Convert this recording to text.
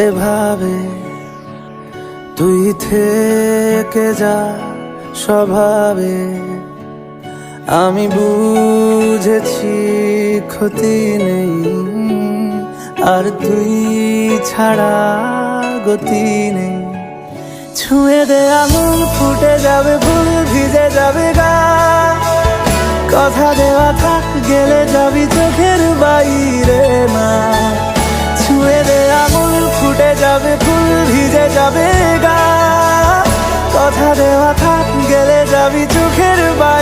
এভাবে তুই থেকে যা স্বভাবে। আমি বুঝেছি ক্ষতি নেই, আর তুই ছাড়া গতি নেই। ছুঁয়ে দে আঙুল, ফুটে যাবে ফুল, ভিজে যাবে গা। কথা দেওয়া থাক, গেলে যাবি চোখের বাইরে না। ছুঁয়ে দে আঙুল, ফুটে যাবে ফুল, ভিজে যাবে গা। কথা দেওয়া থাক, গেলে যাবি চোখের বাইরে।